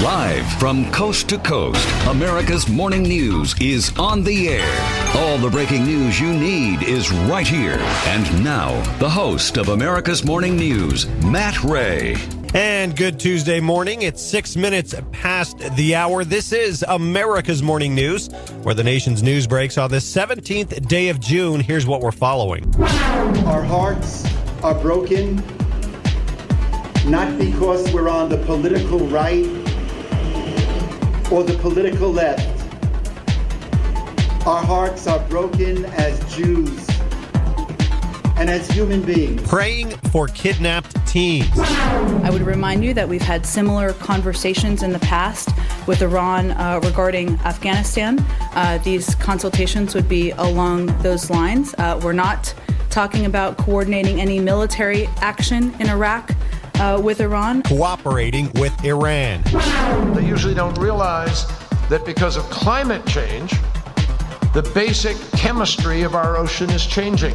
Live from coast to coast, America's morning news is on the air. All the breaking news you need is right here. And now, the host of America's Morning News, Matt Ray. And good Tuesday morning. It's 6 minutes past the hour. This is America's Morning News, where the nation's news breaks on the 17th day of June. Here's what we're following. Our hearts are broken, not because we're on the political right or the political left. Our hearts are broken as Jews and as human beings. Praying for kidnapped teens. I would remind you that we've had similar conversations in the past with Iran regarding Afghanistan. These consultations would be along those lines. We're not talking about coordinating any military action in Iraq with Iran. Cooperating with Iran. They usually don't realize that because of climate change, the basic chemistry of our ocean is changing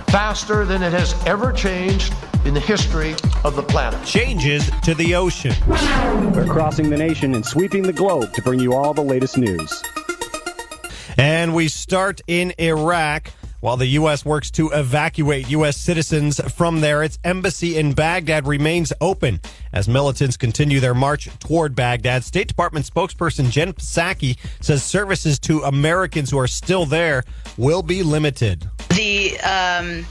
faster than it has ever changed in the history of the planet. Changes to the ocean. We're crossing the nation and sweeping the globe to bring you all the latest news. And we start in Iraq. While the U.S. works to evacuate U.S. citizens from there, its embassy in Baghdad remains open as militants continue their march toward Baghdad. State Department spokesperson Jen Psaki says services to Americans who are still there will be limited. The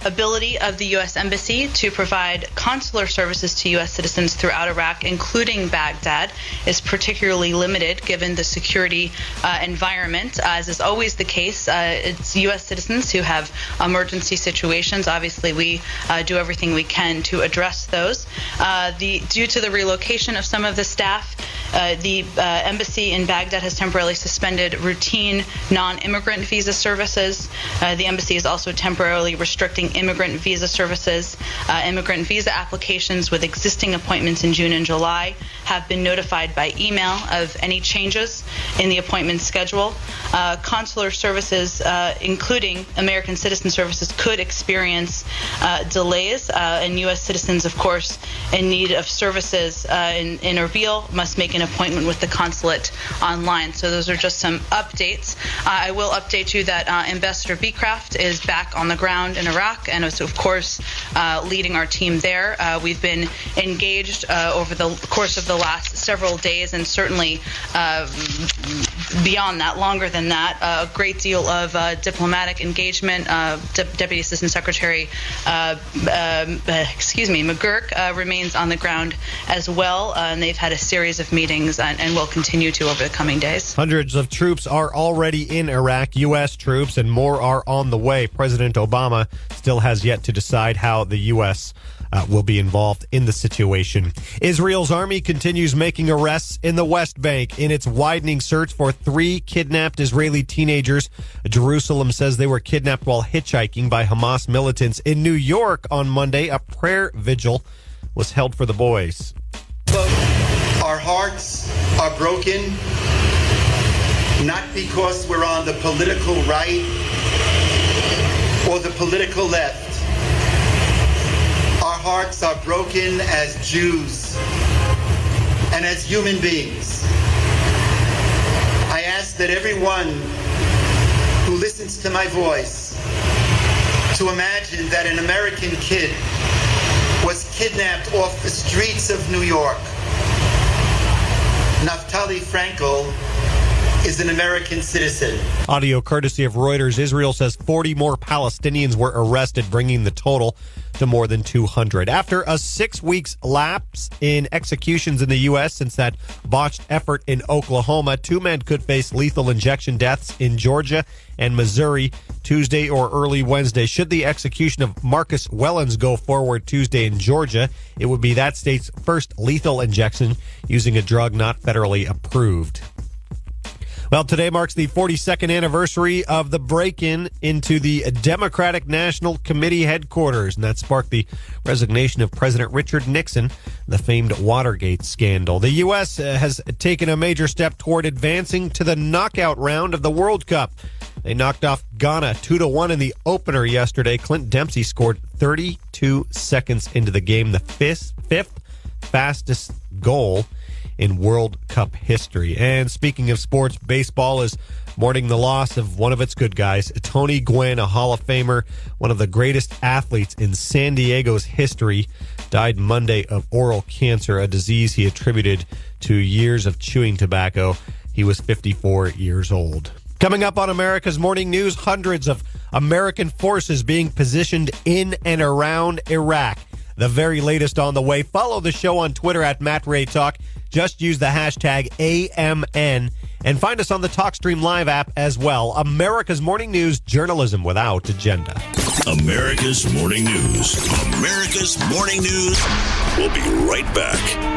ability of the U.S. Embassy to provide consular services to U.S. citizens throughout Iraq, including Baghdad, is particularly limited given the security environment. As is always the case, it's U.S. citizens who have emergency situations. Obviously, we do everything we can to address those. Due to the relocation of some of the staff, the embassy in Baghdad has temporarily suspended routine non-immigrant visa services. The embassy is also temporarily restricting immigrant visa services. Immigrant visa applications with existing appointments in June and July have been notified by email of any changes in the appointment schedule. Consular services, including American citizen services, could experience delays, and U.S. citizens, of course, in need of services in Erbil must make an appointment with the consulate online. So those are just some updates. I will update you that Ambassador Beecraft is back on the ground in Iraq and is, of course, leading our team there. We've been engaged over the course of the last several days, and certainly beyond that, longer than that, a great deal of diplomatic engagement. Deputy Assistant Secretary McGurk remains on the ground as well, and they've had a series of meetings and will continue to over the coming days. Hundreds of troops are already in Iraq, U.S. troops, and more are on the way. President Obama still has yet to decide how the U.S. will be involved in the situation. Israel's army continues making arrests in the West Bank in its widening search for 3 kidnapped Israeli teenagers. Jerusalem says they were kidnapped while hitchhiking by Hamas militants. In New York on Monday, a prayer vigil was held for the boys. Our hearts are broken, not because we're on the political right or the political left. Our hearts are broken as Jews and as human beings. I ask that everyone who listens to my voice to imagine that an American kid was kidnapped off the streets of New York. Naftali Frankel is an American citizen. Audio courtesy of Reuters. Israel says 40 more Palestinians were arrested, bringing the total to more than 200. After a 6 weeks lapse in executions in the U.S. since that botched effort in Oklahoma, 2 men could face lethal injection deaths in Georgia and Missouri Tuesday or early Wednesday. Should the execution of Marcus Wellens go forward Tuesday in Georgia, it would be that state's first lethal injection using a drug not federally approved. Well, today marks the 42nd anniversary of the break-in into the Democratic National Committee headquarters, and that sparked the resignation of President Richard Nixon, the famed Watergate scandal. The U.S. has taken a major step toward advancing to the knockout round of the World Cup. They knocked off Ghana 2-1 in the opener yesterday. Clint Dempsey scored 32 seconds into the game, the fifth fastest goal in World Cup history. And speaking of sports, baseball is mourning the loss of one of its good guys, Tony Gwynn, a Hall of Famer, one of the greatest athletes in San Diego's history, died Monday of oral cancer, a disease he attributed to years of chewing tobacco. He was 54 years old. Coming up on America's Morning News, hundreds of American forces being positioned in and around Iraq. The very latest on the way. Follow the show on Twitter at MattRayTalk. Just use the hashtag AMN. And find us on the TalkStreamLive app as well. America's Morning News, journalism without agenda. America's Morning News. America's Morning News. We'll be right back.